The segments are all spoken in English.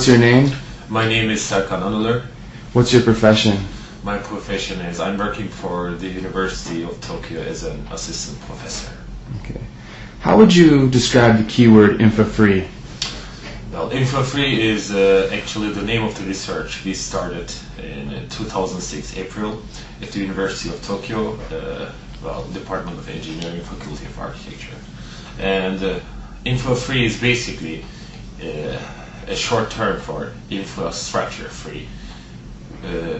What's your name? My name is Selukan. What's your profession? My profession is I'm working for the University of Tokyo as an assistant professor. Okay. How would you describe the keyword infra-free? Well, infra-free is actually the name of the research we started in 2006 April at the University of Tokyo, Department of Engineering, Faculty of Architecture. And infra-free is basically a short term for infrastructure-free,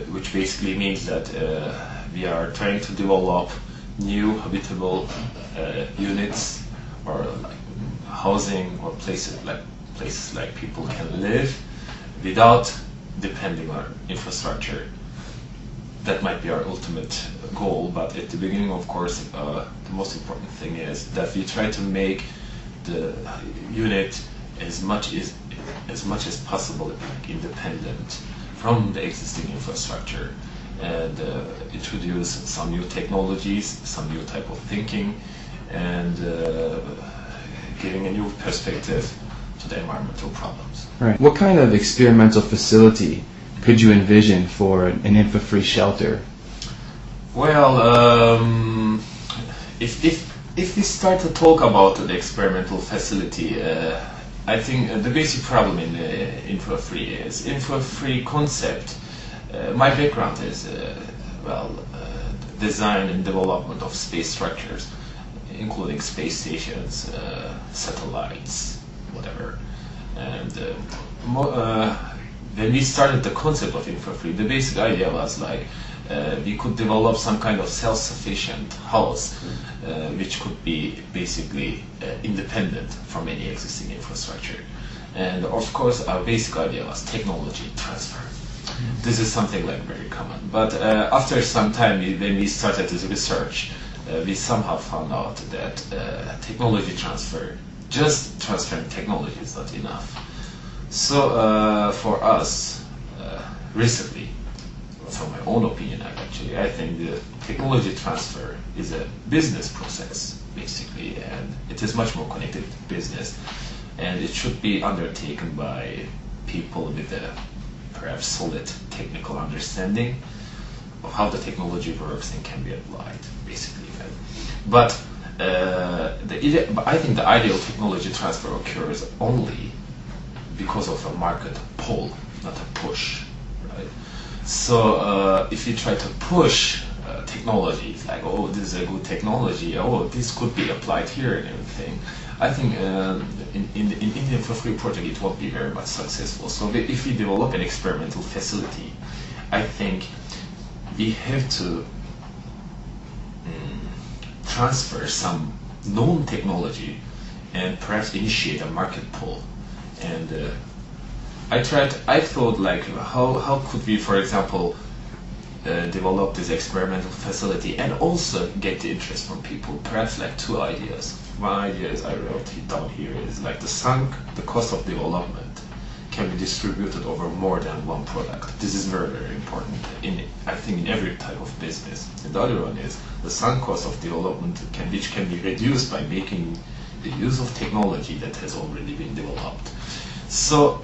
which basically means that we are trying to develop new habitable units or like housing or places like people can live without depending on infrastructure. That might be our ultimate goal, but at the beginning, of course, the most important thing is that we try to make the unit as much as possible independent from the existing infrastructure, and introduce some new technologies, some new type of thinking, and giving a new perspective to the environmental problems. Right. What kind of experimental facility could you envision for an infra-free shelter? Well, if we start to talk about the experimental facility, I think the basic problem in infra-free is infra-free concept. My background is design and development of space structures, including space stations, satellites, whatever. And when we started the concept of infra-free, the basic idea was like we could develop some kind of self-sufficient house, which could be basically independent from any existing infrastructure. And of course, our basic idea was technology transfer. This is something like very common. But after some time, when we started this research, we somehow found out that technology transfer, just transferring technology is not enough. So for us, recently, from my own opinion, I think the technology transfer is a business process, basically, and it is much more connected to business, and it should be undertaken by people with a perhaps solid technical understanding of how the technology works and can be applied, basically. Right? But I think the ideal technology transfer occurs only because of a market pull, not a push. Right? So if you try to push technology, it's like, oh, this is a good technology, oh, this could be applied here and everything. I think in the infra-free project it won't be very much successful. So if we develop an experimental facility, I think we have to transfer some known technology and perhaps initiate a market pull. And I thought like, how could we, for example, develop this experimental facility and also get the interest from people? Perhaps like two ideas. One idea is I wrote it down here is like the cost of development can be distributed over more than one product. This is very, very important I think in every type of business. And the other one is the sunk cost of development which can be reduced by making the use of technology that has already been developed. So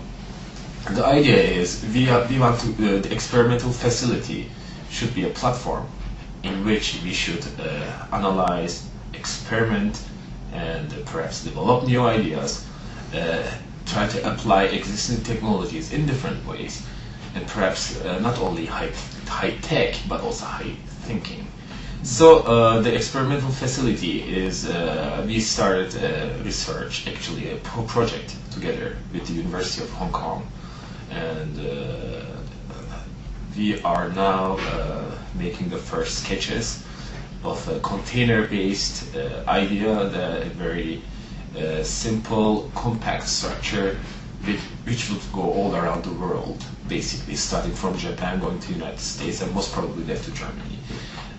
the idea is we want to, the experimental facility should be a platform in which we should analyze, experiment, and perhaps develop new ideas, try to apply existing technologies in different ways, and perhaps not only high tech but also high thinking. So the experimental facility is, we started research, actually a project together with the University of Hong Kong, and we are now making the first sketches of a container-based idea, a very simple, compact structure which would go all around the world, basically starting from Japan, going to the United States, and most probably left to Germany,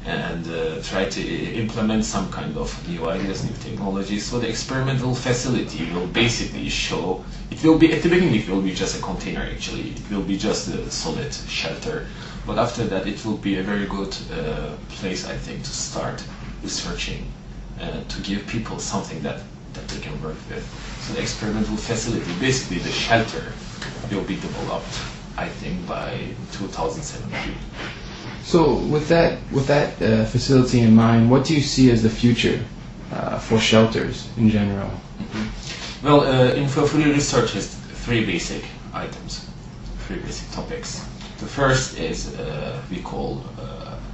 and try to implement some kind of new ideas, new technologies. So the experimental facility will basically show, it will be, at the beginning it will be just a container actually, it will be just a solid shelter, but after that it will be a very good place, I think, to start researching, to give people something that that they can work with. So the experimental facility, basically the shelter, will be developed, I think, by 2017. So with that facility in mind, what do you see as the future for shelters in general? Well, info-free research has three basic items, three basic topics. The first is we call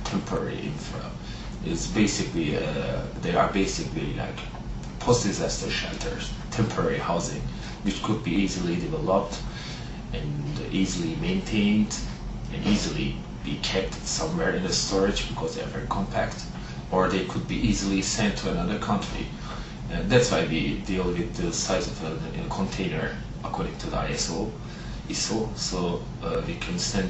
temporary infra. It's basically they are basically like post-disaster shelters, temporary housing, which could be easily developed and easily maintained and easily be kept somewhere in the storage because they are very compact, or they could be easily sent to another country. And that's why we deal with the size of a container according to the ISO. So we can send,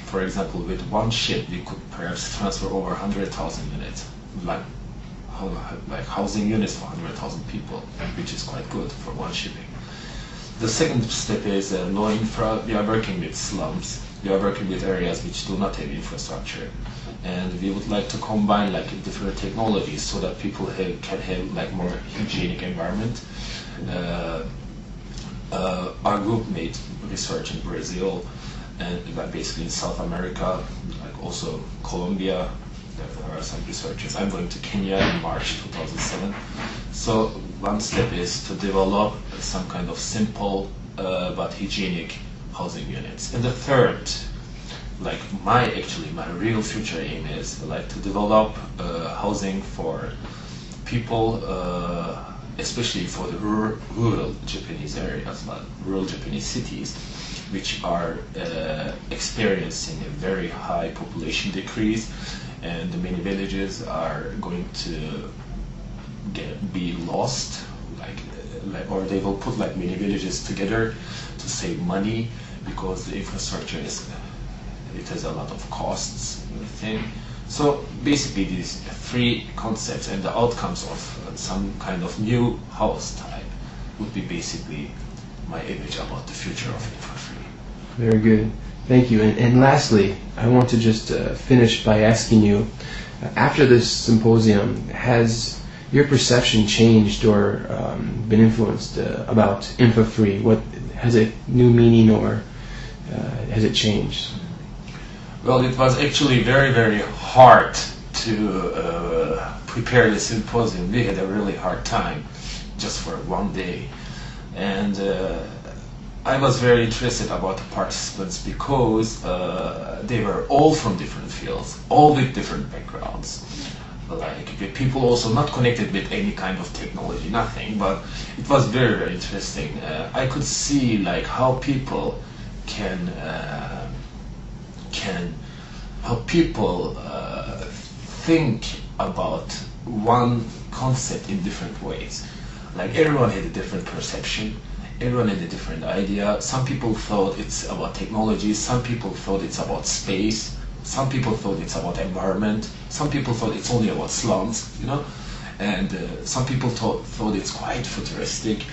for example, with one ship we could perhaps transfer over 100,000 units, like housing units for 100,000 people, which is quite good for one shipping. The second step is low infra. We are working with slums. We are working with areas which do not have infrastructure, and we would like to combine like different technologies so that people can have like more hygienic environment. Our group made research in Brazil and basically in South America, like also Colombia. There are some researchers. I'm going to Kenya in March 2007. So one step is to develop some kind of simple but hygienic housing units. And the third, like my real future aim is like to develop housing for people, especially for the rural Japanese areas, like rural Japanese cities, which are experiencing a very high population decrease, and many villages are going to be lost, or they will put like many villages together to save money because the infrastructure it has a lot of costs and everything. So basically these three concepts and the outcomes of some kind of new house type would be basically my image about the future of infra-free. Very good. Thank you. And lastly, I want to just finish by asking you, after this symposium, has your perception changed or been influenced about infra-free? What has it new meaning, or has it changed? Well, it was actually very, very hard to prepare the symposium. We had a really hard time just for one day, and I was very interested about the participants because they were all from different fields, all with different backgrounds. Like with people also not connected with any kind of technology, nothing. But it was very, very interesting. I could see like how people think about one concept in different ways. Like everyone had a different perception. Everyone had a different idea. Some people thought it's about technology, some people thought it's about space, some people thought it's about environment, some people thought it's only about slums, and some people thought it's quite futuristic,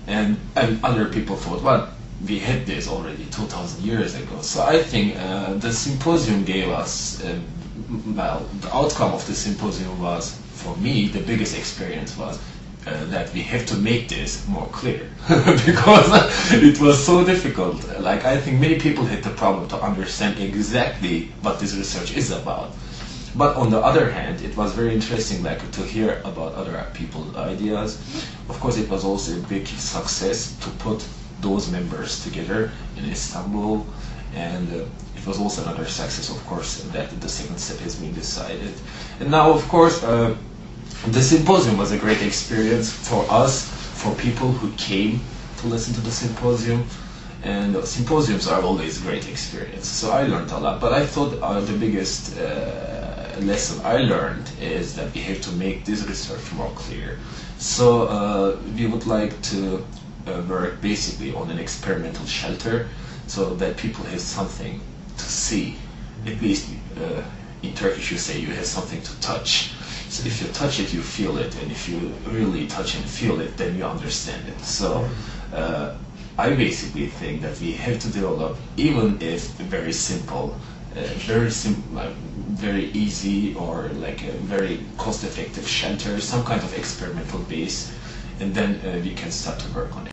and other people thought, well, we had this already 2,000 years ago. So I think the symposium gave us, the outcome of the symposium was, for me, the biggest experience was that we have to make this more clear because it was so difficult. Like I think many people had the problem to understand exactly what this research is about. But on the other hand, it was very interesting to hear about other people's ideas. Of course, it was also a big success to put those members together in Istanbul, and it was also another success, of course, that the second step has been decided. And now, of course, the symposium was a great experience for us, for people who came to listen to the symposium, and symposiums are always a great experience. So I learned a lot, but I thought the biggest lesson I learned is that we have to make this research more clear. So we would like to work basically on an experimental shelter so that people have something to see. At least in Turkish you say you have something to touch. So if you touch it, you feel it, and if you really touch and feel it, then you understand it. So I basically think that we have to develop, even if very simple, very easy, or like a very cost-effective shelter, some kind of experimental base, and then we can start to work on it.